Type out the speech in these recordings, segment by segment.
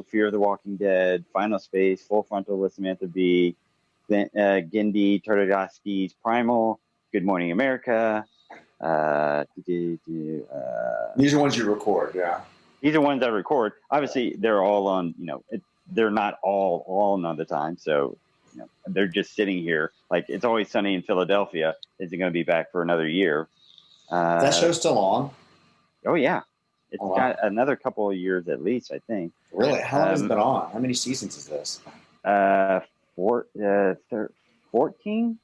Fear of the Walking Dead, Final Space, Full Frontal with Samantha Bee, Genndy Tartakovsky's Primal, Good Morning America. These are ones you record, yeah. These are ones I record. Obviously, they're all on, they're not all on the time. So, they're just sitting here. Like, It's Always Sunny in Philadelphia isn't going to be back for another year. That show's still on? Oh, yeah. It's got another couple of years at least, I think. Really? How long has it been on? How many seasons is this? 14?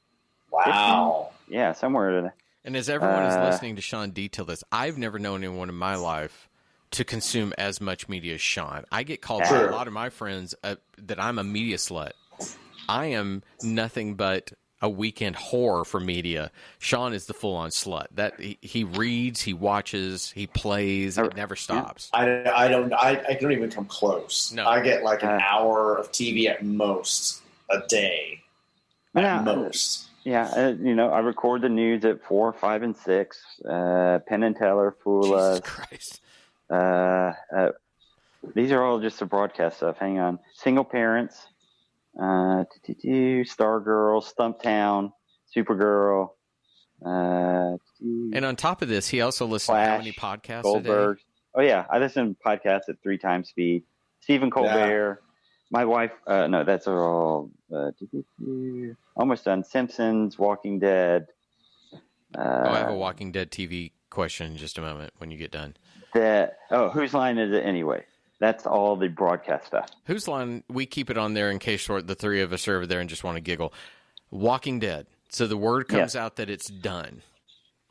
Wow. 15? Yeah, somewhere. And as everyone is listening to Sean detail this, I've never known anyone in my life to consume as much media as Sean. I get called by a lot of my friends that I'm a media slut. I am nothing but a weekend whore for media. Sean is the full-on slut. That he reads, he watches, he plays. It never stops. I don't even come close. No. I get like an hour of TV at most a day. At most. Yeah, I record the news at 4, 5, and 6. Penn and Teller, Fula. Jesus Christ. These are all just the broadcast stuff. Hang on. Single Parents, Stargirl, Stumptown, Supergirl. And on top of this, he also listens to how many podcasts Goldberg. A day? Oh, yeah. I listen to podcasts at 3 times speed. Stephen Colbert. Yeah. My wife, no, that's all. Almost done. Simpsons, Walking Dead. I have a Walking Dead TV question in just a moment when you get done. Whose line is it anyway? That's all the broadcast stuff. Whose line? We keep it on there in case the three of us are over there and just want to giggle. Walking Dead. So the word comes out that it's done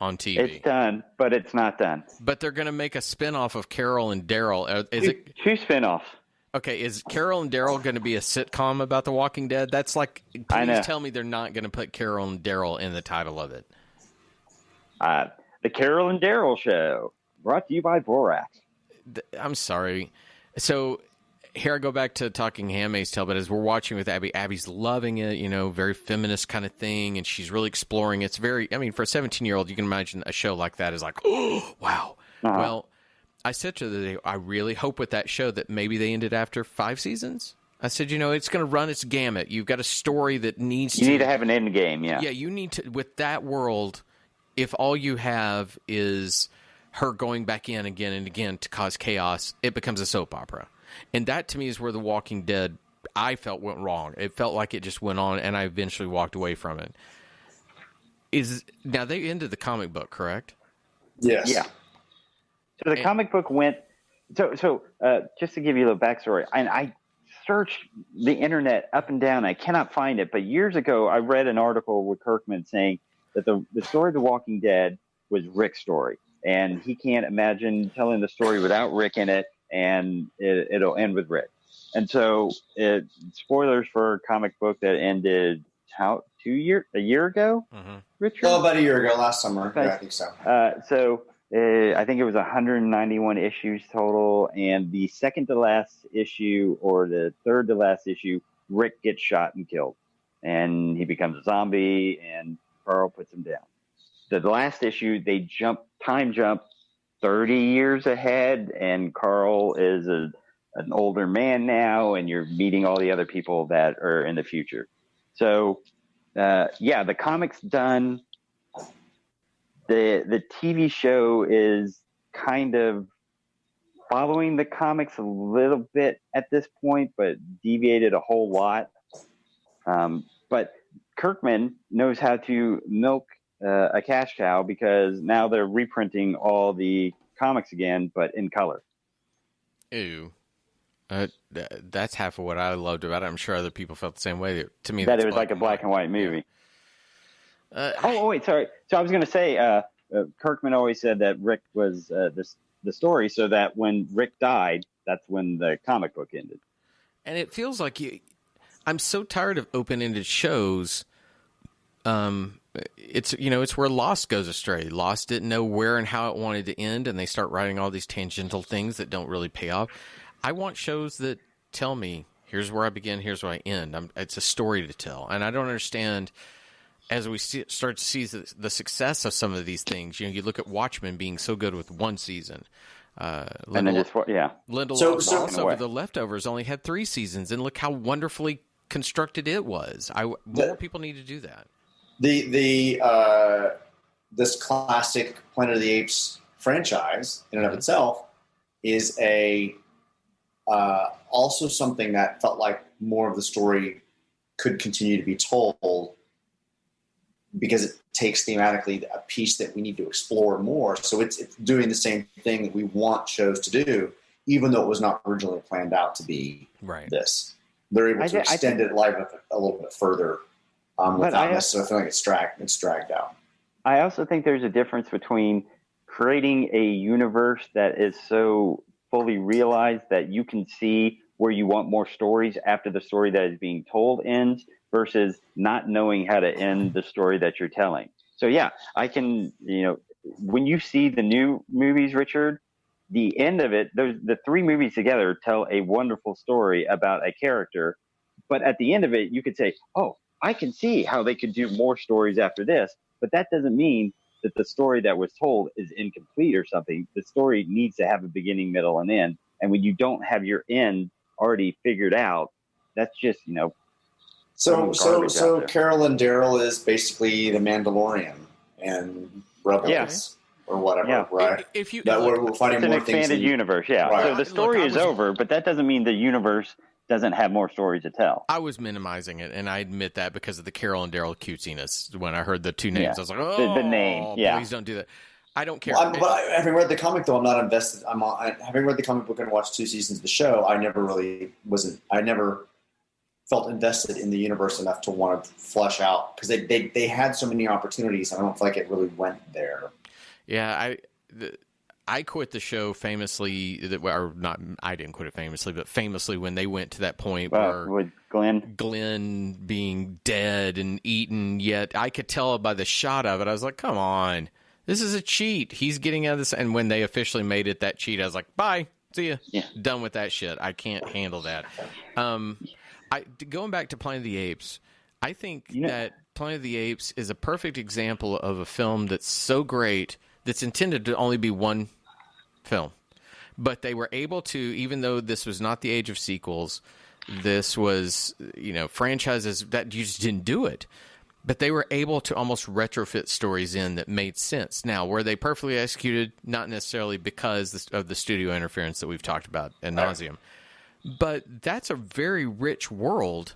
on TV. It's done, but it's not done. But they're going to make a spinoff of Carol and Daryl. Two spinoffs. Okay, is Carol and Daryl going to be a sitcom about The Walking Dead? That's like, please tell me they're not going to put Carol and Daryl in the title of it. The Carol and Daryl Show, brought to you by Borax. I'm sorry. So here I go back to talking Handmaid's Tale, but as we're watching with Abby, Abby's loving it, very feminist kind of thing, and she's really exploring. It's very, for a 17-year-old, you can imagine a show like that is like, oh, wow. Uh-huh. Well, I said to her that I really hope with that show that maybe they ended after 5 seasons. I said, it's going to run its gamut. You've got a story that needs to... You need to have an end game, yeah. Yeah, you need to... With that world, if all you have is her going back in again and again to cause chaos, it becomes a soap opera. And that, to me, is where The Walking Dead, I felt, went wrong. It felt like it just went on, and I eventually walked away from it. Now, they ended the comic book, correct? Yes. Yeah. So the comic book went. So just to give you a little backstory, and I searched the internet up and down. I cannot find it. But years ago, I read an article with Kirkman saying that the story of The Walking Dead was Rick's story, and he can't imagine telling the story without Rick in it, and it'll end with Rick. And so, spoilers for a comic book that ended a year ago. Mm-hmm. Richard? Well, about a year ago, last summer. Okay. Yeah, I think so. I think it was 191 issues total, and the second to last issue or the third to last issue, Rick gets shot and killed, and he becomes a zombie, and Carl puts him down. The last issue, they time jump 30 years ahead, and Carl is an older man now, and you're meeting all the other people that are in the future. So, the comic's done. The TV show is kind of following the comics a little bit at this point, but deviated a whole lot. But Kirkman knows how to milk a cash cow, because now they're reprinting all the comics again, but in color. Ew. That's half of what I loved about it. I'm sure other people felt the same way. To me, that it was like a black and white movie. Wait, sorry. So I was going to say, Kirkman always said that Rick was the story, so that when Rick died, that's when the comic book ended. And it feels like I'm so tired of open-ended shows. It's where Lost goes astray. Lost didn't know where and how it wanted to end, and they start writing all these tangential things that don't really pay off. I want shows that tell me, here's where I begin, here's where I end. It's a story to tell, and I don't understand. As we start to see the success of some of these things, you look at Watchmen being so good with one season. Lindelof also with The Leftovers only had 3 seasons, and look how wonderfully constructed it was. More people need to do that. This classic Planet of the Apes franchise, in and of itself, is also something that felt like more of the story could continue to be told, because it takes thematically a piece that we need to explore more. So it's doing the same thing that we want shows to do, even though it was not originally planned out to be this. They're able to extend it live a little bit further without necessarily feeling it's dragged out. I also think there's a difference between creating a universe that is so fully realized that you can see where you want more stories after the story that is being told ends, versus not knowing how to end the story that you're telling. So yeah, I can, when you see the new movies, Richard, the end of it, the 3 movies together tell a wonderful story about a character. But at the end of it, you could say, oh, I can see how they could do more stories after this. But that doesn't mean that the story that was told is incomplete or something. The story needs to have a beginning, middle, and end. And when you don't have your end already figured out, that's just, So Carol and Daryl is basically the Mandalorian and Rebels or whatever, right? We're finding more things. It's an expanded universe, Right. So the story is over, but that doesn't mean the universe doesn't have more stories to tell. I was minimizing it, and I admit that because of the Carol and Daryl cutesiness. When I heard the 2 names, I was like, "Oh, the name, please don't do that." I don't care. Well, but having read the comic, though, I'm not invested. Having read the comic book and watched 2 seasons of the show, I never felt invested in the universe enough to want to flesh out, because they had so many opportunities. I don't feel like it really went there. Yeah, I quit the show famously, or not. I didn't quit it famously, but famously when they went to that point where with Glenn being dead and eaten. Yet I could tell by the shot of it, I was like, "Come on, this is a cheat. He's getting out of this." And when they officially made it that cheat, I was like, "Bye, see ya." Yeah. Done with that shit. I can't handle that. Going back to Planet of the Apes, I think that Planet of the Apes is a perfect example of a film that's so great that's intended to only be one film. But they were able to, even though this was not the age of sequels, this was, franchises that you just didn't do it. But they were able to almost retrofit stories in that made sense. Now, were they perfectly executed? Not necessarily, because of the studio interference that we've talked about ad nauseum. But that's a very rich world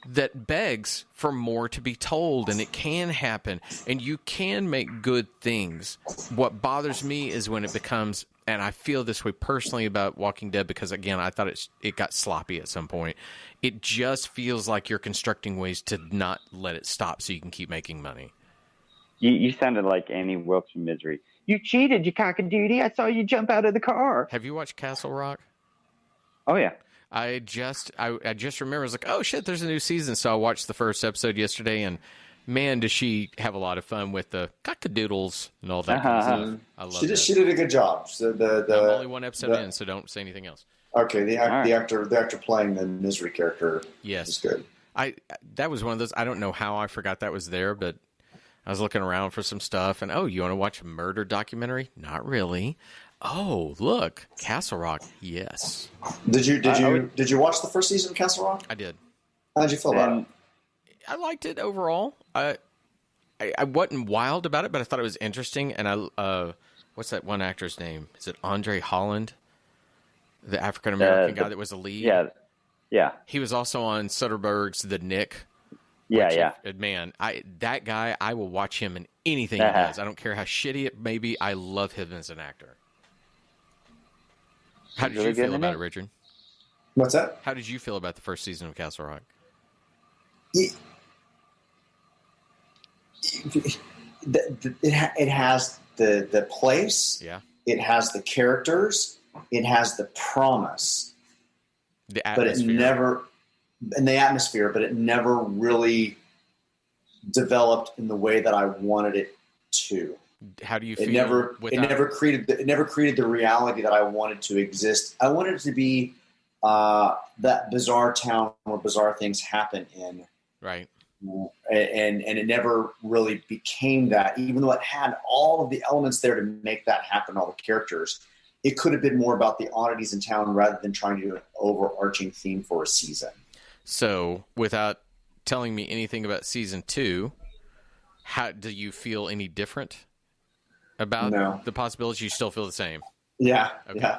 that begs for more to be told, and it can happen, and you can make good things. What bothers me is when it becomes, and I feel this way personally about Walking Dead, because again, I thought it got sloppy at some point. It just feels like you're constructing ways to not let it stop so you can keep making money. You sounded like Annie Wilkes from Misery. You cheated, you cock-a-doodie. I saw you jump out of the car. Have you watched Castle Rock? Oh, yeah. I just remember, I was like, oh, shit, there's a new season. So I watched the first episode yesterday, and man, does she have a lot of fun with the cockadoodles and all that kind of stuff. I love that. She did a good job. So I'm only 1 episode in, so don't say anything else. Okay, the actor playing the Misery character is good. That was one of those, I don't know how I forgot that was there, but I was looking around for some stuff, and you want to watch a murder documentary? Not really. Oh, look, Castle Rock. Yes. Did you watch the first season of Castle Rock? I did. How did you feel about it? I liked it overall. I wasn't wild about it, but I thought it was interesting. And what's that one actor's name? Is it Andre Holland, the African American guy that was the lead? Yeah. He was also on Soderbergh's The Knick. Yeah. Man, that guy, I will watch him in anything he does. I don't care how shitty it may be. I love him as an actor. How did you feel about it, Richard? What's that? How did you feel about the first season of Castle Rock? It has the place. Yeah. It has the characters. It has the promise. The atmosphere. The atmosphere, but it never really developed in the way that I wanted it to. How do you feel? It never created the reality that I wanted to exist. I wanted it to be that bizarre town where bizarre things happen in. Right. And it never really became that, even though it had all of the elements there to make that happen, all the characters. it could have been more about the oddities in town rather than trying to do an overarching theme for a season. So, without telling me anything about season 2, how do you feel any different about the possibilities? You still feel the same? Yeah. Okay.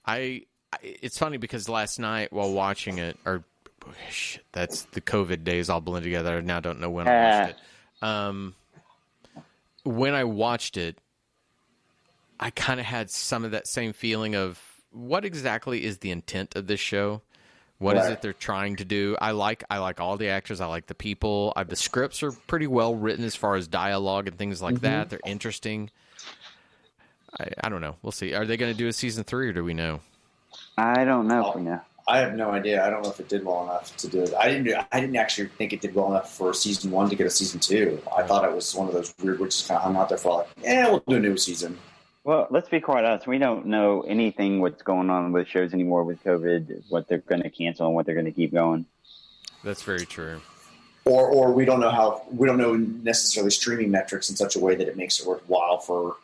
Yeah. It's funny because last night while watching it, that's the COVID days all blend together. I now don't know when I watched it. When I watched it, I kind of had some of that same feeling of what exactly is the intent of this show? What is it they're trying to do? I like all the actors. I like the people. The scripts are pretty well written as far as dialogue and things like that. They're interesting. I don't know. We'll see. Are they going to do a season 3 or do we know? I don't know if we know. I have no idea. I don't know if it did well enough to do it. I didn't actually think it did well enough for season 1 to get a season 2. I thought it was one of those weird, which just kind of hung out there for we'll do a new season. Well, let's be quite honest. We don't know anything what's going on with shows anymore with COVID, what they're going to cancel and what they're going to keep going. That's very true. Or we don't know necessarily streaming metrics in such a way that it makes it worthwhile for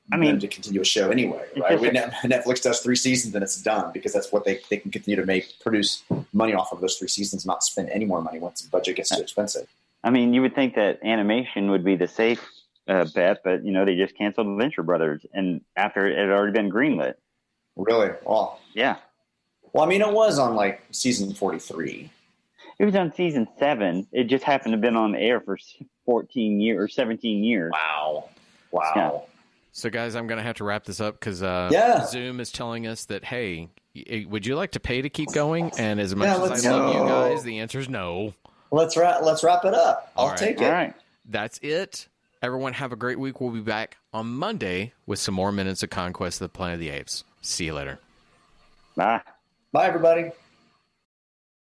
them to continue a show anyway, right? Netflix does 3 seasons and it's done because that's what they can continue to produce money off of those 3 seasons, not spend any more money once the budget gets too expensive. I mean, you would think that animation would be the safe bet, but they just canceled Venture Brothers, and after it had already been greenlit. Really? Well, yeah. Well, I mean, it was on season 43. It was on season 7. It just happened to have been on the air for 14 years or 17 years. Wow. Yeah. So, guys, I'm going to have to wrap this up because Zoom is telling us that, hey, would you like to pay to keep going? And as much as I love you guys, the answer is no. Let's wrap it up. I'll take it. All right. That's it. Everyone have a great week. We'll be back on Monday with some more minutes of Conquest of the Planet of the Apes. See you later. Bye. Bye, everybody.